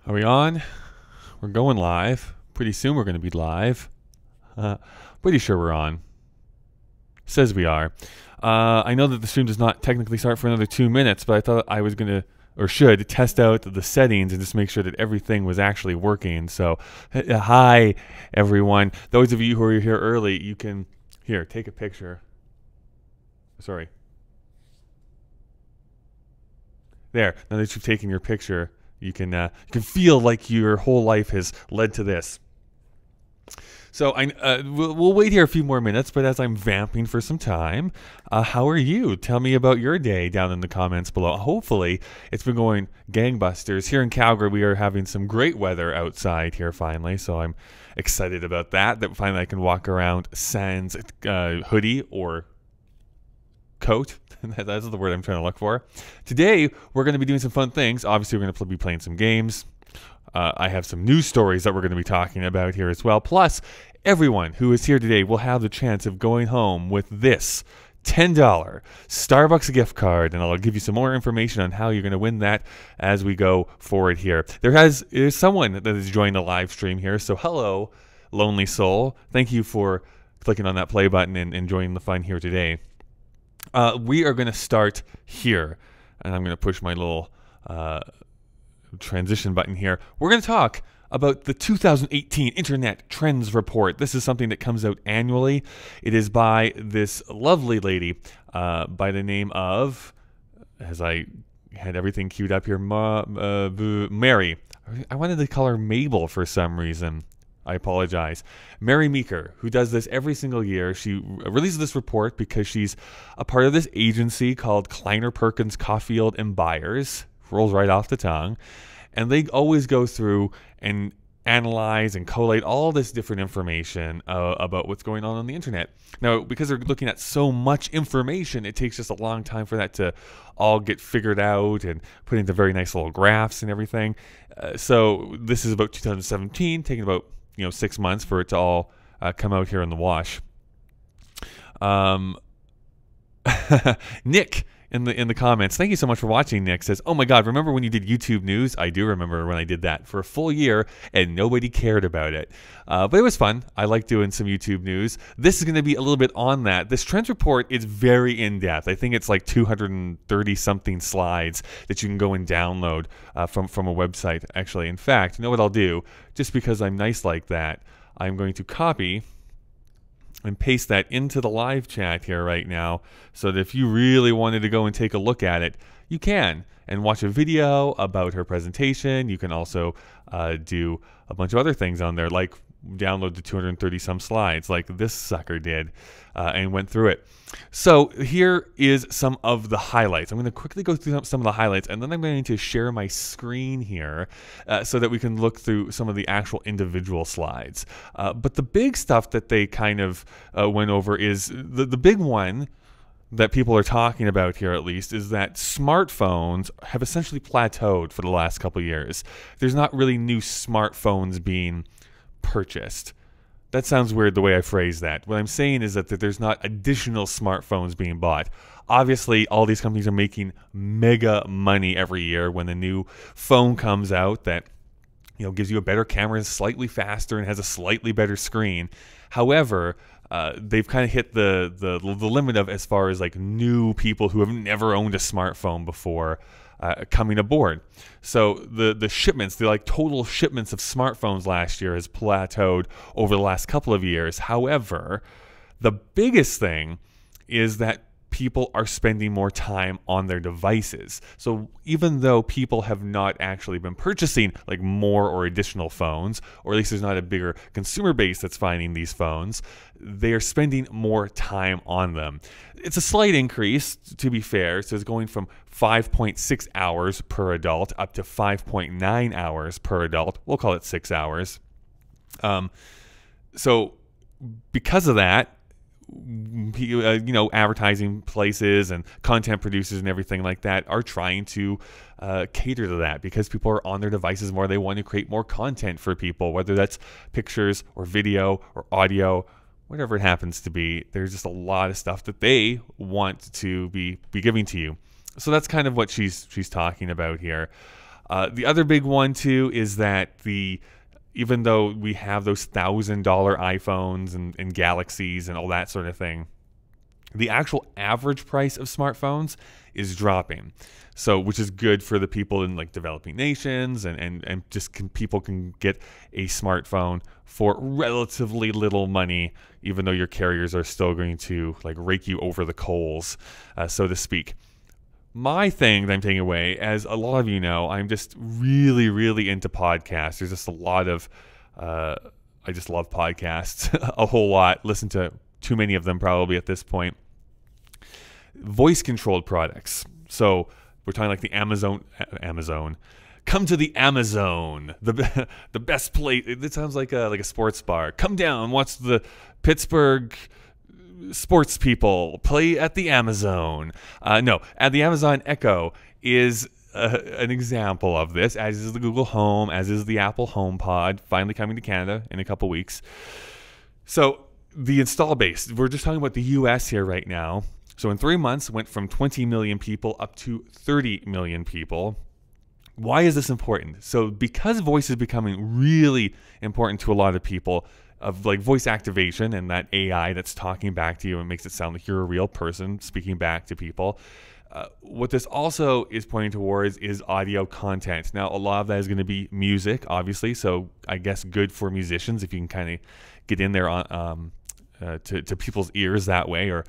Are we on? We're going live. Pretty soon we're going to be live. Pretty sure we're on. Says we are. I know that the stream does not technically start for another 2 minutes, but I thought I was going to, or should, test out the settings and just make sure that everything was actually working. So, hi, everyone. Those of you who are here early, you can, here, take a picture. Sorry. There, now that you've taken your picture, you can feel like your whole life has led to this. So we'll wait here a few more minutes, but as I'm vamping for some time, how are you? Tell me about your day down in the comments below. Hopefully, it's been going gangbusters. Here in Calgary, we are having some great weather outside here finally, so I'm excited about that. That finally I can walk around sans hoodie or coat. That's the word I'm trying to look for. Today, we're going to be doing some fun things. Obviously, we're going to be playing some games. I have some news stories that we're going to be talking about here as well. Plus, everyone who is here today will have the chance of going home with this $10 Starbucks gift card, and I'll give you some more information on how you're going to win that as we go forward here. There's someone that is joining the live stream here, so hello, lonely soul. Thank you for clicking on that play button and joining the fun here today. We are going to start here, and I'm going to push my little transition button here. We're going to talk about the 2018 Internet Trends Report. This is something that comes out annually. It is by this lovely lady by the name of, as I had everything queued up here, Mary. I wanted to call her Mabel for some reason. I apologize. Mary Meeker, who does this every single year. She releases this report because she's a part of this agency called Kleiner Perkins Caulfield and Byers. Rolls right off the tongue. And they always go through and analyze and collate all this different information about what's going on the internet. Now, because they're looking at so much information, it takes just a long time for that to all get figured out and put into very nice little graphs and everything. So this is about 2017, taking about 6 months for it to all come out here in the wash. Nick in the comments, thank you so much for watching. Nick says, "Oh my God, remember when you did YouTube news?" I do remember when I did that for a full year and nobody cared about it. But it was fun. I like doing some YouTube news. This is going to be a little bit on that. This trends report is very in-depth. I think it's like 230 something slides that you can go and download from a website, actually. In fact, you know what I'll do? Just because I'm nice like that, I'm going to copy and paste that into the live chat here right now, so that if you really wanted to go and take a look at it, you can, and watch a video about her presentation. You can also do a bunch of other things on there, like download the 230 some slides like this sucker did and went through it. So here is some of the highlights. I'm going to quickly go through some of the highlights, and then I'm going to share my screen here so that we can look through some of the actual individual slides. But the big stuff that they kind of went over is the big one that people are talking about here, at least, is that smartphones have essentially plateaued for the last couple of years. There's not really new smartphones being purchased. That sounds weird the way I phrase that. What I'm saying is that there's not additional smartphones being bought. Obviously, all these companies are making mega money every year when a new phone comes out that gives you a better camera, is slightly faster, and has a slightly better screen. However, they've kind of hit the limit of as far as like new people who have never owned a smartphone before coming aboard. So the shipments, the total shipments of smartphones last year has plateaued over the last couple of years. However, the biggest thing is that people are spending more time on their devices. So even though people have not actually been purchasing like more or additional phones, or at least there's not a bigger consumer base that's finding these phones, they are spending more time on them. It's a slight increase, to be fair. So it's going from 5.6 hours per adult up to 5.9 hours per adult. We'll call it 6 hours. So because of that, advertising places and content producers and everything like that are trying to cater to that, because people are on their devices more. They want to create more content for people, whether that's pictures or video or audio, whatever it happens to be. There's just a lot of stuff that they want to be giving to you. So that's kind of what she's talking about here. The other big one too is that even though we have those $1,000 iPhones and Galaxies and all that sort of thing, the actual average price of smartphones is dropping. So, which is good for the people in like developing nations, and just people can get a smartphone for relatively little money, even though your carriers are still going to like rake you over the coals, so to speak. My thing that I'm taking away, as a lot of you know, I'm just really, really into podcasts. There's just a lot of, I just love podcasts a whole lot. Listen to too many of them probably at this point. Voice-controlled products. So we're talking like the Amazon. Come to the Amazon, the best place. It sounds like a sports bar. Come down, watch the Pittsburgh sports people play at the Amazon. No, at the Amazon Echo is an example of this, as is the Google Home, as is the Apple HomePod, finally coming to Canada in a couple weeks. So the install base, we're just talking about the US here right now. So in 3 months, went from 20 million people up to 30 million people. Why is this important? So because voice is becoming really important to a lot of people, of like voice activation and that AI that's talking back to you and makes it sound like you're a real person speaking back to people. What this also is pointing towards is audio content. Now, a lot of that is going to be music, obviously. So I guess good for musicians if you can kind of get in there on to people's ears that way, or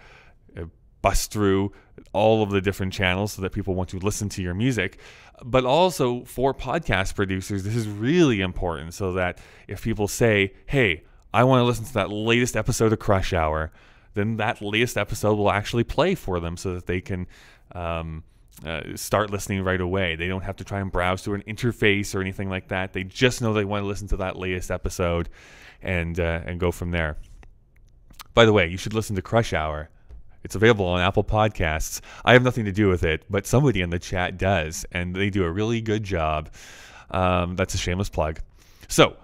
bust through all of the different channels so that people want to listen to your music. But also for podcast producers, this is really important, so that if people say, hey, I want to listen to that latest episode of Crush Hour, then that latest episode will actually play for them so that they can start listening right away. They don't have to try and browse through an interface or anything like that. They just know they want to listen to that latest episode and go from there. By the way, you should listen to Crush Hour. It's available on Apple Podcasts. I have nothing to do with it, but somebody in the chat does, and they do a really good job. That's a shameless plug. So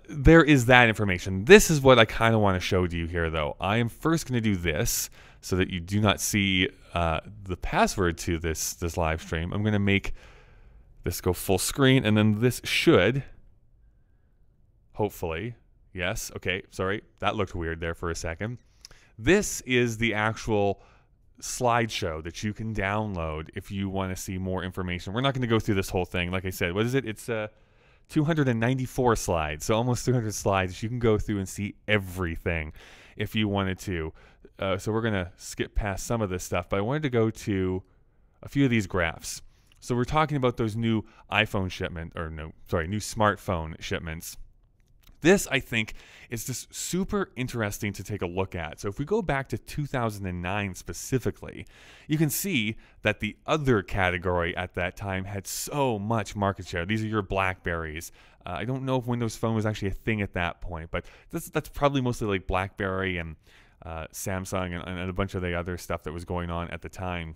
there is that information. This is what I kind of want to show to you here, though. I am first going to do this so that you do not see the password to this live stream. I'm going to make this go full screen, and then this should, hopefully, yes, okay, sorry, that looked weird there for a second. This is the actual slideshow that you can download if you want to see more information. We're not going to go through this whole thing. Like I said, what is it? It's 294 slides, so almost 300 slides. You can go through and see everything if you wanted to. So we're going to skip past some of this stuff, but I wanted to go to a few of these graphs. So we're talking about those new iPhone shipment, or new smartphone shipments. This, I think, is just super interesting to take a look at. So if we go back to 2009 specifically, you can see that the other category at that time had so much market share. These are your BlackBerries. I don't know if Windows Phone was actually a thing at that point, but that's probably mostly like BlackBerry and Samsung and a bunch of the other stuff that was going on at the time.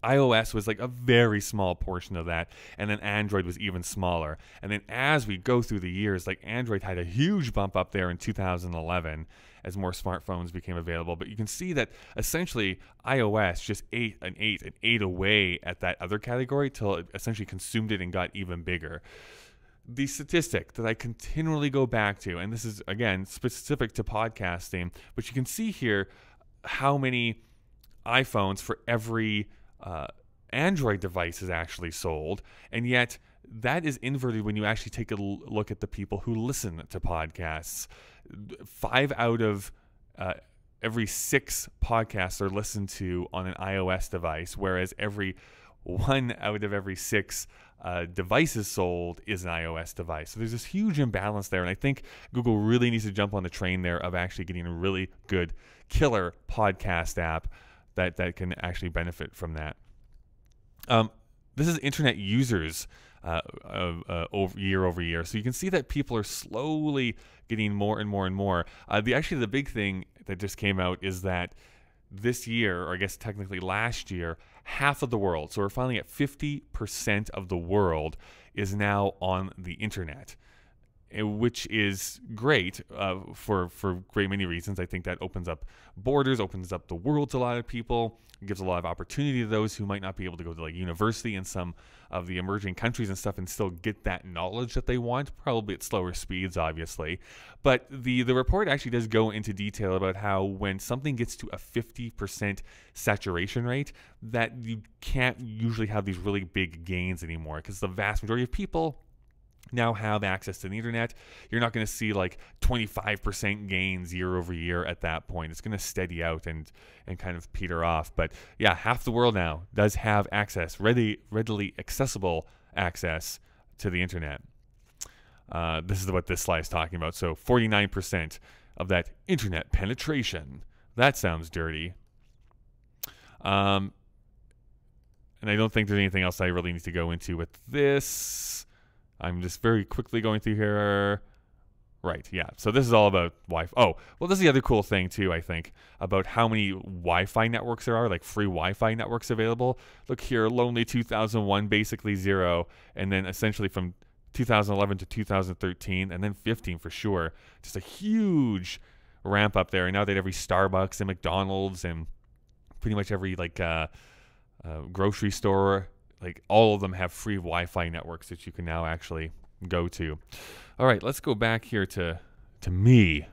iOS was like a very small portion of that, and then Android was even smaller. And then as we go through the years, like Android had a huge bump up there in 2011 as more smartphones became available. But you can see that essentially iOS just ate away at that other category till it essentially consumed it and got even bigger. The statistic that I continually go back to, and this is again specific to podcasting, but you can see here how many iPhones for every Android device is actually sold, and yet that is inverted when you actually take a look at the people who listen to podcasts. 5 out of every 6 podcasts are listened to on an iOS device, whereas every 1 out of every 6 devices sold is an iOS device. So there's this huge imbalance there, and I think Google really needs to jump on the train there of actually getting a really good killer podcast app that can actually benefit from that. This is internet users year over year. So you can see that people are slowly getting more and more and more. The big thing that just came out is that this year, or I guess technically last year, half of the world, so we're finally at 50% of the world, is now on the internet. which is great for great many reasons. I think that opens up borders, opens up the world to a lot of people. It gives a lot of opportunity to those who might not be able to go to like university in some of the emerging countries and stuff and still get that knowledge that they want, probably at slower speeds, obviously. But the report actually does go into detail about how when something gets to a 50% saturation rate, that you can't usually have these really big gains anymore, because the vast majority of people now have access to the internet. You're not going to see like 25% gains year over year at that point. It's going to steady out and kind of peter off. But yeah, half the world now does have access, readily accessible access to the internet. This is what this slide is talking about. So 49% of that internet penetration. That sounds dirty. And I don't think there's anything else I really need to go into with this. I'm just very quickly going through here. Right, yeah. So this is all about Wi-Fi. Oh, well, this is the other cool thing, too, I think, about how many Wi-Fi networks there are, like free Wi-Fi networks available. Look here, Lonely 2001, basically 0. And then essentially from 2011 to 2013, and then 15 for sure. Just a huge ramp up there. And now that every Starbucks and McDonald's and pretty much every, like, grocery store, like all of them have free Wi-Fi networks that you can now actually go to. All right, let's go back here to me.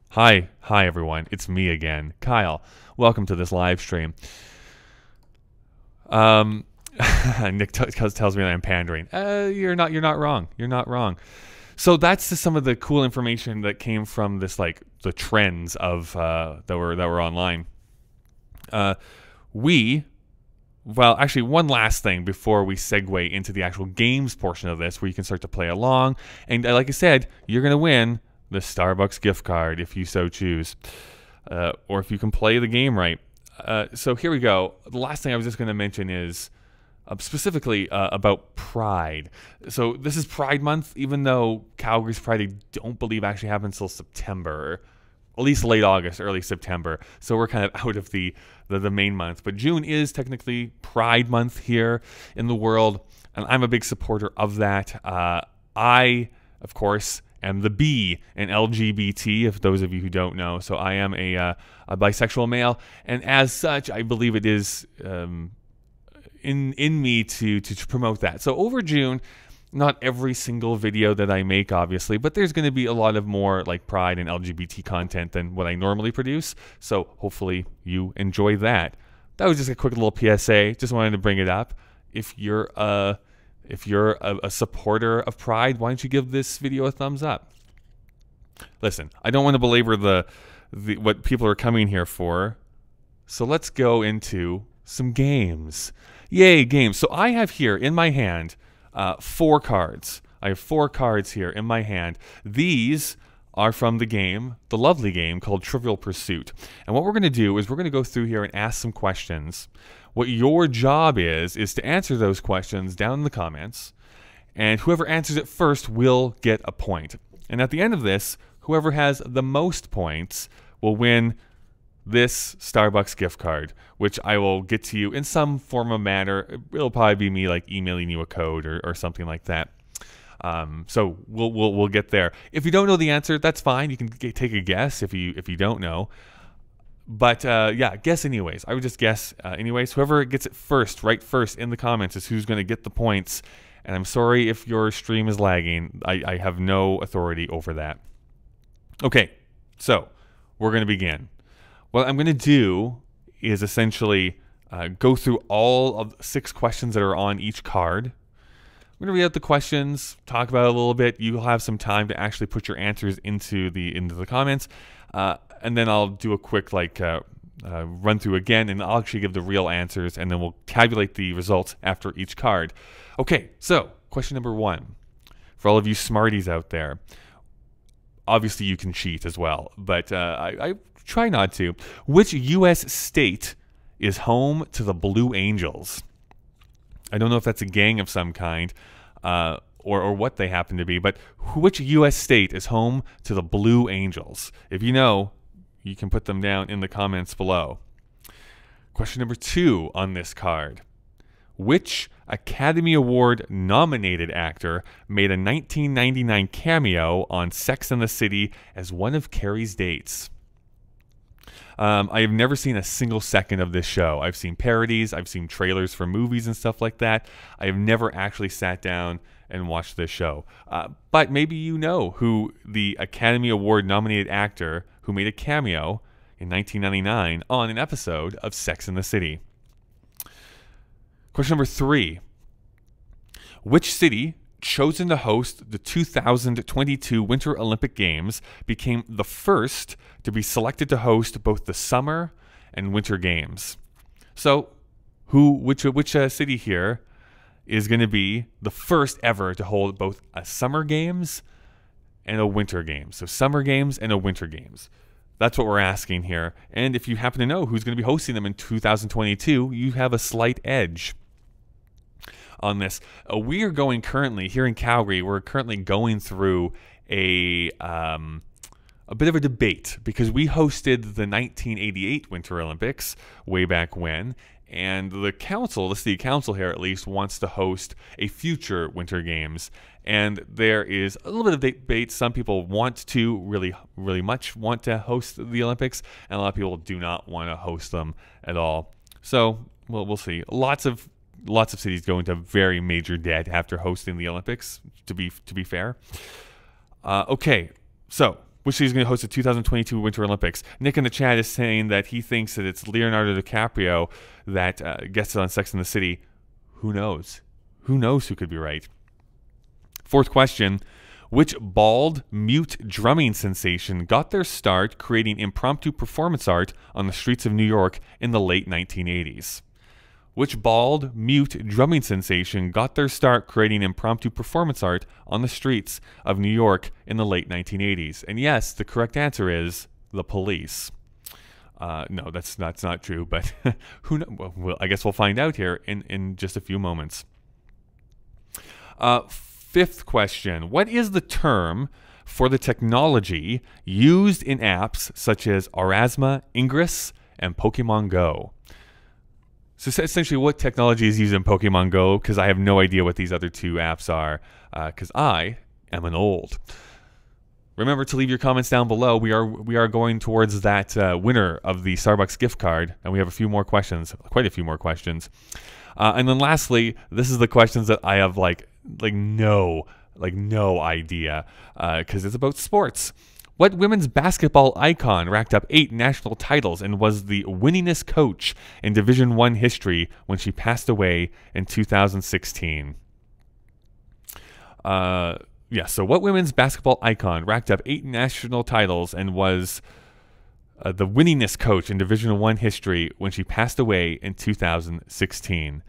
Hi everyone. It's me again, Kyle. Welcome to this live stream. Nick tells me that I'm pandering. You're not wrong. You're not wrong. So that's just some of the cool information that came from this, like the trends of that were online. Well, actually, one last thing before we segue into the actual games portion of this, where you can start to play along. And like I said, you're going to win the Starbucks gift card if you so choose, or if you can play the game right. So here we go. The last thing I was just going to mention is specifically about Pride. So this is Pride Month, even though Calgary's Pride, I don't believe actually happens until September. At least late August, early September. So we're kind of out of the main month. But June is technically Pride Month here in the world, and I'm a big supporter of that. I, of course, am the B in LGBT, if those of you who don't know. So I am a bisexual male, and as such, I believe it is in me to promote that. So over June, not every single video that I make, obviously, but there's going to be a lot of more like Pride and LGBT content than what I normally produce. So hopefully you enjoy that. That was just a quick little PSA. Just wanted to bring it up. If you're a supporter of Pride, why don't you give this video a thumbs up? Listen, I don't want to belabor the what people are coming here for. So let's go into some games. Yay, games. So I have here in my hand 4 cards. I have 4 cards here in my hand. These are from the game, the lovely game called Trivial Pursuit. And what we're going to do is we're going to go through here and ask some questions. What your job is to answer those questions down in the comments. And whoever answers it first will get a point. And at the end of this, whoever has the most points will win this Starbucks gift card, which I will get to you in some form of manner. It'll probably be me like emailing you a code or something like that. So we'll get there. If you don't know the answer, that's fine. You can take a guess if you don't know. But yeah, guess anyways. I would just guess anyways. Whoever gets it first, right first in the comments, is who's going to get the points. And I'm sorry if your stream is lagging. I have no authority over that. Okay, so we're going to begin. What I'm going to do is essentially go through all of 6 questions that are on each card. I'm going to read out the questions, talk about it a little bit. You'll have some time to actually put your answers into the comments, and then I'll do a quick run through again, and I'll actually give the real answers, and then we'll tabulate the results after each card. Okay, so question number 1. For all of you smarties out there, obviously you can cheat as well, but I try not to. Which U.S. state is home to the Blue Angels? I don't know if that's a gang of some kind or what they happen to be, but which U.S. state is home to the Blue Angels? If you know, you can put them down in the comments below. Question number 2 on this card. Which Academy Award nominated actor made a 1999 cameo on Sex and the City as one of Carrie's dates? I have never seen a single second of this show. I've seen parodies, I've seen trailers for movies and stuff like that. I have never actually sat down and watched this show. But maybe you know who the Academy Award nominated actor who made a cameo in 1999 on an episode of Sex and the City. Question number 3. Which city chosen to host the 2022 Winter Olympic Games became the first to be selected to host both the Summer and Winter Games? So, which city here is going to be the first ever to hold both a Summer Games and a Winter Games? So, Summer Games and a Winter Games. That's what we're asking here. And if you happen to know who's going to be hosting them in 2022, you have a slight edge on this. We are going currently, here in Calgary, we're currently going through a bit of a debate because we hosted the 1988 Winter Olympics way back when, and the council, the city council here at least, wants to host a future Winter Games. And there is a little bit of debate. Some people want to, really much want to host the Olympics, and a lot of people do not want to host them at all. So, well, we'll see. Lots of cities go into very major debt after hosting the Olympics, to be fair. Okay, so which city is going to host the 2022 Winter Olympics? Nick in the chat is saying that he thinks that it's Leonardo DiCaprio that gets it on Sex and the City. Who knows? Who knows who could be right? Fourth question. Which bald, mute drumming sensation got their start creating impromptu performance art on the streets of New York in the late 1980s? Which bald, mute drumming sensation got their start creating impromptu performance art on the streets of New York in the late 1980s? And yes, the correct answer is the Police. No, that's not true, but who knows? Well, I guess we'll find out here in just a few moments. Fifth question. What is the term for the technology used in apps such as Aurasma, Ingress, and Pokemon Go? So essentially, what technology is used in Pokemon Go? Because I have no idea what these other two apps are, because I am an old. Remember to leave your comments down below. We are going towards that winner of the Starbucks gift card, and we have a few more questions, quite a few more questions. And then lastly, this is the questions that I have no idea, because it's about sports. What women's basketball icon racked up 8 national titles and was the winningest coach in Division I history when she passed away in 2016? So what women's basketball icon racked up 8 national titles and was the winningest coach in Division I history when she passed away in 2016?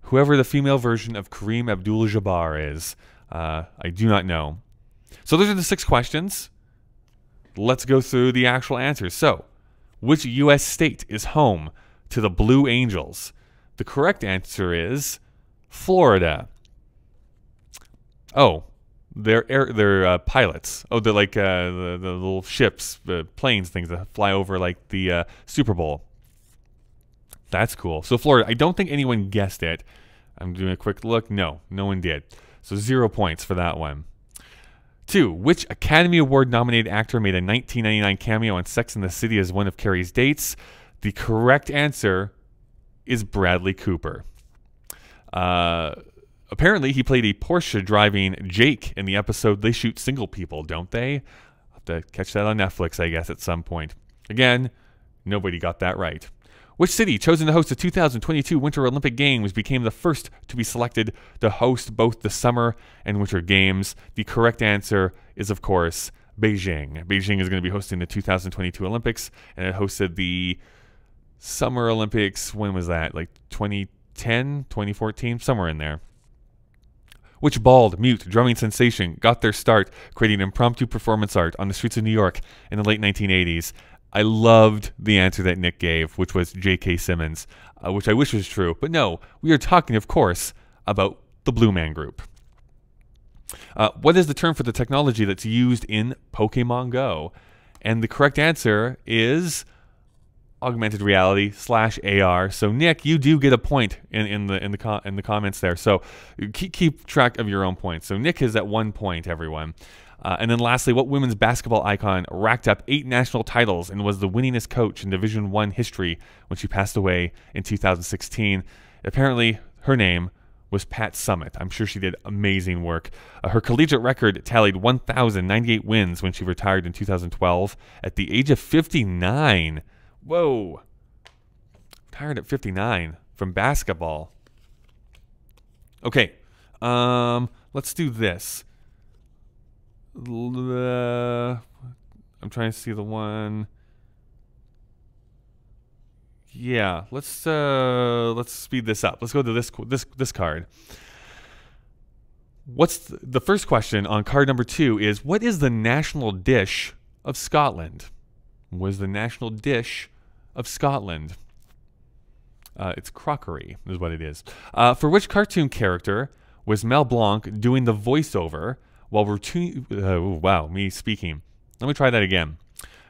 Whoever the female version of Kareem Abdul-Jabbar is, I do not know. So those are the 6 questions. Let's go through the actual answers. So, which U.S. state is home to the Blue Angels? The correct answer is Florida. Oh, they're pilots. Oh, they're like the little ships, the planes, things that fly over like the Super Bowl. That's cool. So Florida. I don't think anyone guessed it. I'm doing a quick look. No one did. So 0 points for that one. 2. Which Academy Award nominated actor made a 1999 cameo on Sex and the City as one of Carrie's dates? The correct answer is Bradley Cooper. Apparently, he played a Porsche driving Jake in the episode They Shoot Single People, don't they? I'll have to catch that on Netflix, I guess, at some point. Again, nobody got that right. Which city, chosen to host the 2022 Winter Olympic Games, became the first to be selected to host both the Summer and Winter Games? The correct answer is, of course, Beijing. Beijing is going to be hosting the 2022 Olympics, and it hosted the Summer Olympics. When was that? Like 2010, 2014, somewhere in there. Which bald, mute, drumming sensation got their start creating impromptu performance art on the streets of New York in the late 1980s? I loved the answer that Nick gave, which was J.K. Simmons, which I wish was true. But no, we are talking, of course, about the Blue Man Group. What is the term for the technology that's used in Pokemon Go? And the correct answer is augmented reality / AR. So Nick, you do get a point in the comments there. So keep track of your own points. So Nick is at 1 point, everyone. And then lastly, what women's basketball icon racked up 8 national titles and was the winningest coach in Division I history when she passed away in 2016? Apparently, her name was Pat Summitt. I'm sure she did amazing work. Her collegiate record tallied 1,098 wins when she retired in 2012 at the age of 59. Whoa. Retired at 59 from basketball. Okay. Let's do this. I'm trying to see the one. Yeah, let's speed this up. Let's go to this card. What's the first question on card number 2 is, what is the national dish of Scotland? What is the national dish of Scotland? It's crockery is what it is. For which cartoon character was Mel Blanc doing the voiceover while routine? Wow, me speaking. Let me try that again.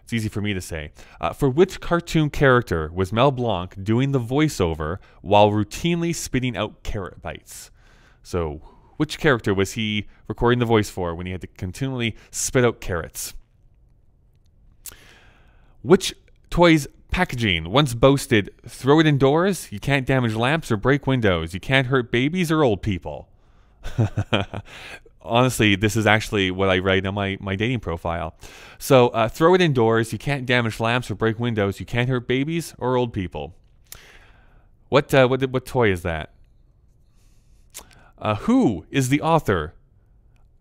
It's easy for me to say. For which cartoon character was Mel Blanc doing the voiceover while routinely spitting out carrot bites? So, which character was he recording the voice for when he had to continually spit out carrots? Which toy's packaging once boasted, "Throw it indoors, you can't damage lamps or break windows, you can't hurt babies or old people"? Honestly, this is actually what I write on my dating profile. So, throw it indoors, you can't damage lamps or break windows, you can't hurt babies or old people. What toy is that? Who is the author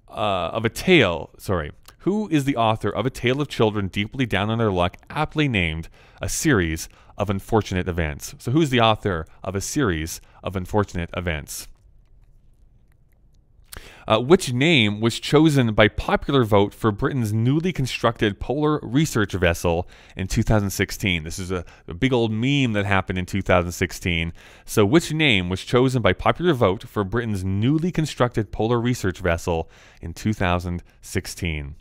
of a tale? Sorry. Who is the author of A Tale of Children Deeply Down on Their Luck, aptly named A Series of Unfortunate Events? So who's the author of A Series of Unfortunate Events? Which name was chosen by popular vote for Britain's newly constructed polar research vessel in 2016? This is a big old meme that happened in 2016. So which name was chosen by popular vote for Britain's newly constructed polar research vessel in 2016?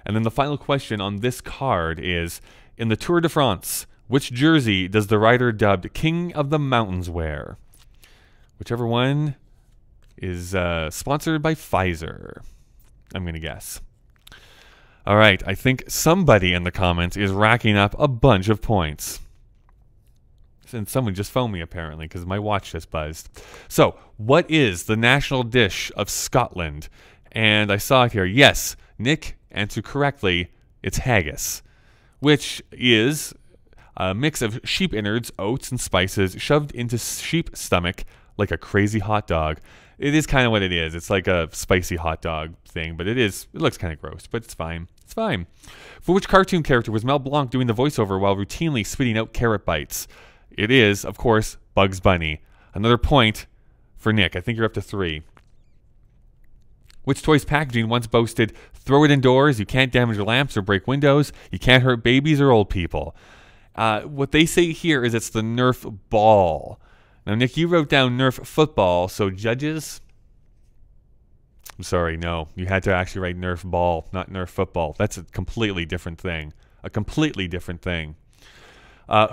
And then the final question on this card is, in the Tour de France, which jersey does the rider dubbed King of the Mountains wear? Whichever one is sponsored by Pfizer, I'm going to guess. All right, I think somebody in the comments is racking up a bunch of points. And someone just phoned me, apparently, because my watch just buzzed. So, what is the national dish of Scotland? And I saw it here. Yes, Nick answered correctly. It's haggis, which is a mix of sheep innards, oats, and spices shoved into sheep stomach like a crazy hot dog. It is kind of what it is. It's like a spicy hot dog thing, but it looks kind of gross, but it's fine. It's fine. For which cartoon character was Mel Blanc doing the voiceover while routinely spitting out carrot bites? It is, of course, Bugs Bunny. Another point for Nick. I think you're up to 3. Which toy's packaging once boasted, "Throw it indoors, you can't damage lamps or break windows, you can't hurt babies or old people"? What they say here is it's the Nerf ball. Now, Nick, you wrote down Nerf football, so judges? I'm sorry, no. You had to actually write Nerf ball, not Nerf football. That's a completely different thing. A completely different thing.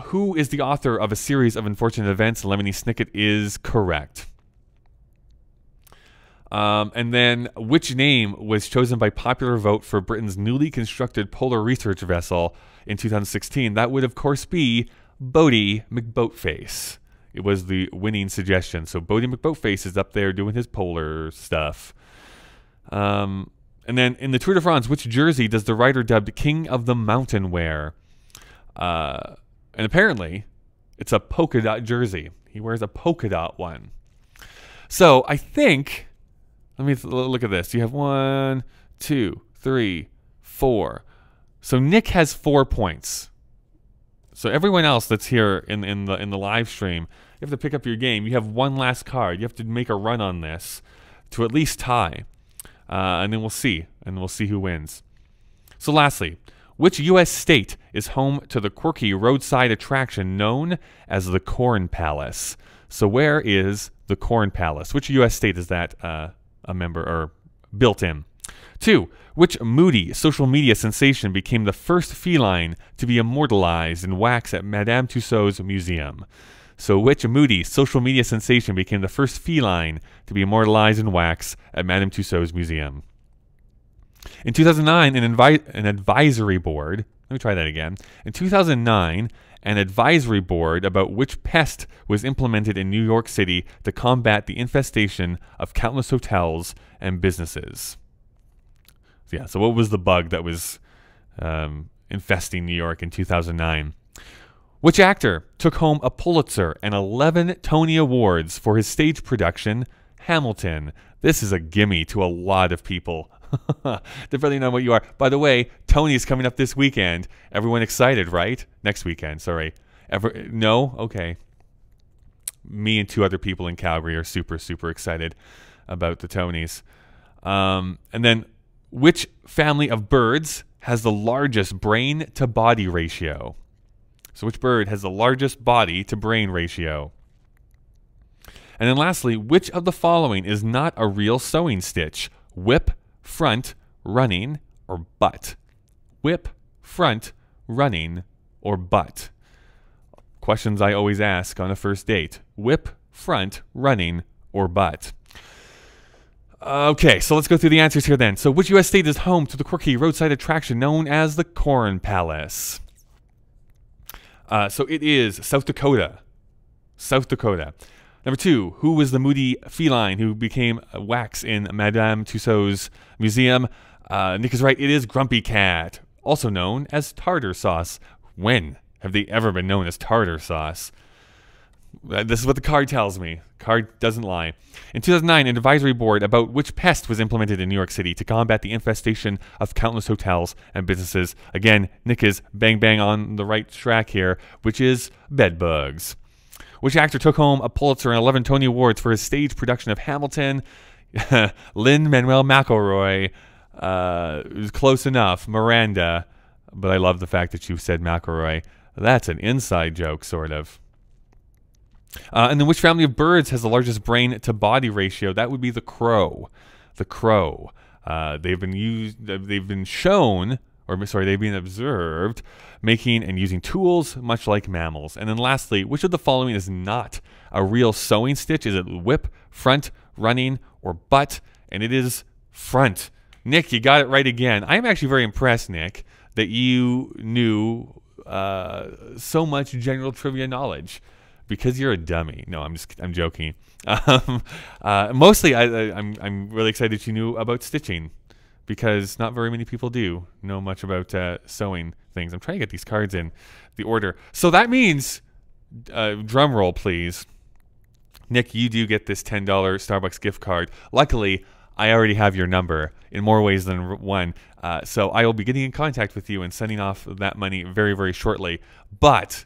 Who is the author of A Series of Unfortunate Events? Lemony Snicket is correct. And then, which name was chosen by popular vote for Britain's newly constructed polar research vessel in 2016? That would, of course, be Bodie McBoatface. It was the winning suggestion. So Bodie McBoatface is up there doing his polar stuff. And then in the Tour de France, which jersey does the rider dubbed King of the Mountain wear? And apparently, it's a polka dot jersey. He wears a polka dot one. So I think, let me look at this. You have 1, 2, 3, 4. So Nick has 4 points. So everyone else that's here in the live stream, you have to pick up your game. You have one last card. You have to make a run on this to at least tie, and then we'll see, who wins. So lastly, which U.S. state is home to the quirky roadside attraction known as the Corn Palace? So where is the Corn Palace? Which U.S. state is that a member or built in? 2. Which moody social media sensation became the first feline to be immortalized in wax at Madame Tussauds Museum? So which moody social media sensation became the first feline to be immortalized in wax at Madame Tussauds Museum? In 2009, an advisory board, let me try that again. In 2009, an advisory board about which pest was implemented in New York City to combat the infestation of countless hotels and businesses. So what was the bug that was infesting New York in 2009? Which actor took home a Pulitzer and 11 Tony Awards for his stage production, Hamilton? This is a gimme to a lot of people. Depending on what you are. By the way, Tony's coming up this weekend. Everyone excited, right? Next weekend, sorry. No? Okay. Me and 2 other people in Calgary are super, super excited about the Tonys. And then, which family of birds has the largest brain-to-body ratio? So which bird has the largest body-to-brain ratio? And then lastly, which of the following is not a real sewing stitch? Whip, front, running, or butt? Whip, front, running, or butt? Questions I always ask on a first date. Whip, front, running, or butt? Okay, so let's go through the answers here then. So which U.S. state is home to the quirky roadside attraction known as the Corn Palace? So it is South Dakota. South Dakota. Number 2, who was the moody feline who became wax in Madame Tussauds Museum? Nick is right. It is Grumpy Cat, also known as tartar sauce. When have they ever been known as tartar sauce? This is what the card tells me. Card doesn't lie. In 2009, an advisory board about which pest was implemented in New York City to combat the infestation of countless hotels and businesses. Again, Nick is bang on the right track here, which is bed bugs. Which actor took home a Pulitzer and 11 Tony Awards for his stage production of Hamilton? Lin-Manuel McElroy. It was close enough. Miranda. But I love the fact that you said McElroy. That's an inside joke, sort of. And then which family of birds has the largest brain-to-body ratio? That would be the crow. The crow. They've been observed making and using tools much like mammals. And then lastly, which of the following is not a real sewing stitch? Is it whip, front, running, or butt? And it is front. Nick, you got it right again. I am actually very impressed, Nick, that you knew so much general trivia knowledge. Because you're a dummy. No, I'm joking. Mostly, I'm really excited that you knew about stitching, because not very many people do know much about sewing things. I'm trying to get these cards in the order. So that means, drum roll, please. Nick, you do get this $10 Starbucks gift card. Luckily, I already have your number in more ways than one. So I will be getting in contact with you and sending off that money very, very shortly. But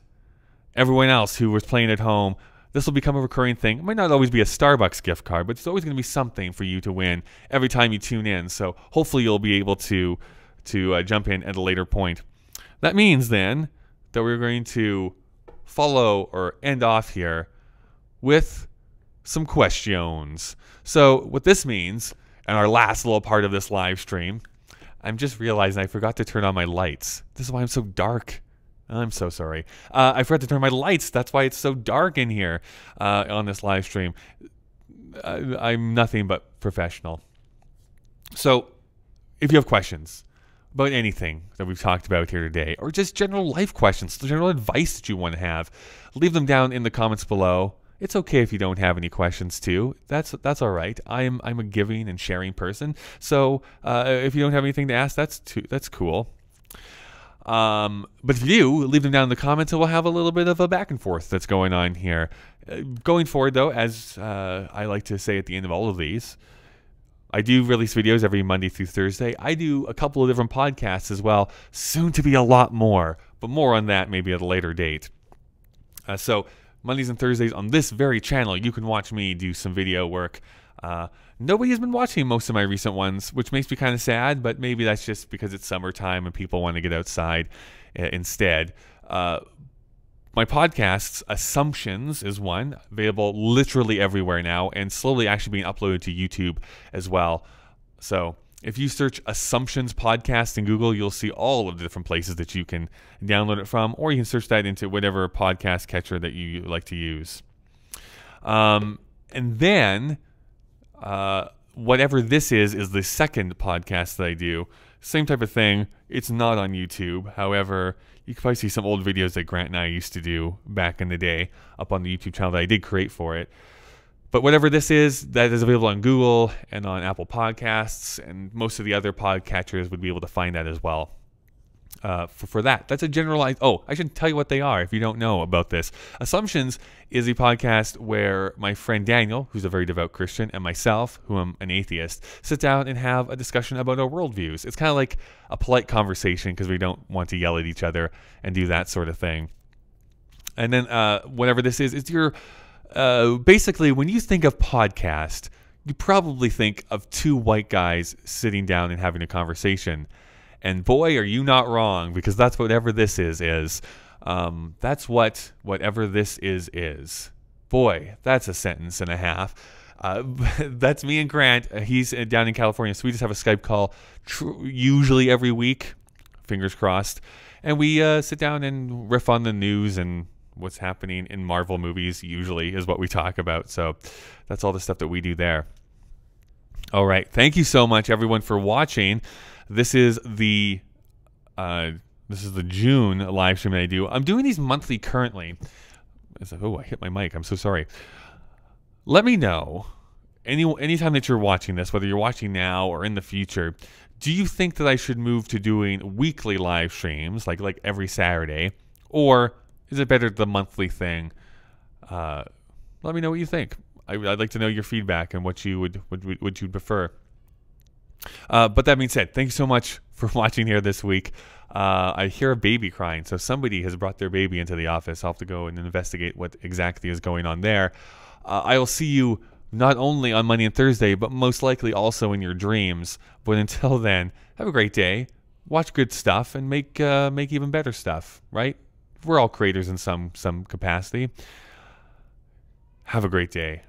everyone else who was playing at home, this will become a recurring thing. It might not always be a Starbucks gift card, but it's always going to be something for you to win every time you tune in. So hopefully you'll be able to jump in at a later point. That means then that we're going to follow or end off here with some questions. So what this means, and our last little part of this live stream, I'm just realizing I forgot to turn on my lights. This is why I'm so dark. I'm so sorry. I forgot to turn my lights. That's why it's so dark in here on this live stream. I'm nothing but professional. So if you have questions about anything that we've talked about here today, or just general life questions, general advice that you want to have, leave them down in the comments below. It's okay if you don't have any questions too. That's all right. I'm a giving and sharing person. So if you don't have anything to ask, that's cool. But if you do, leave them down in the comments and we'll have a little bit of a back and forth that's going on here. Going forward though, as I like to say at the end of all of these, I do release videos every Monday through Thursday. I do a couple of different podcasts as well, soon to be a lot more, but more on that maybe at a later date. So Mondays and Thursdays on this very channel, you can watch me do some video work. Nobody has been watching most of my recent ones, which makes me kind of sad, but maybe that's just because it's summertime and people want to get outside instead. My podcasts, Assumptions is one, available literally everywhere now, and slowly actually being uploaded to YouTube as well. So If you search Assumptions Podcast in Google, you'll see all of the different places that you can download it from, or you can search that into whatever podcast catcher that you like to use. And then, whatever this is the second podcast that I do. Same type of thing. It's not on YouTube. However, you can probably see some old videos that Grant and I used to do back in the day up on the YouTube channel that I did create for it. But whatever this is, that is available on Google and on Apple Podcasts, and most of the other podcatchers would be able to find that as well. For that, that's a generalized. Oh, I should tell you what they are if you don't know about this. Assumptions is a podcast where my friend Daniel, who's a very devout Christian, and myself, who am an atheist, sit down and have a discussion about our worldviews. It's kind of like a polite conversation because we don't want to yell at each other and do that sort of thing. And then whatever this is your basically when you think of podcast, you probably think of two white guys sitting down and having a conversation. And boy, are you not wrong, because that's whatever this is. That's what whatever this is. Boy, that's a sentence and a half. That's me and Grant. He's down in California, so we just have a Skype call usually every week, fingers crossed. And we sit down and riff on the news and what's happening in Marvel movies, usually, is what we talk about. So that's all the stuff that we do there. All right. Thank you so much, everyone, for watching. This is the June live stream that I do. I'm doing these monthly currently. It's like, oh, I hit my mic. I'm so sorry. Let me know anytime that you're watching this, whether you're watching now or in the future, do you think that I should move to doing weekly live streams, like every Saturday, or is it better the monthly thing? Let me know what you think. I'd like to know your feedback and what you would prefer. But that being said, thank you so much for watching here this week. I hear a baby crying, so somebody has brought their baby into the office. I'll have to go and investigate what exactly is going on there. I will see you not only on Monday and Thursday, but most likely also in your dreams. But until then, have a great day. Watch good stuff and make even better stuff, right? We're all creators in some capacity. Have a great day.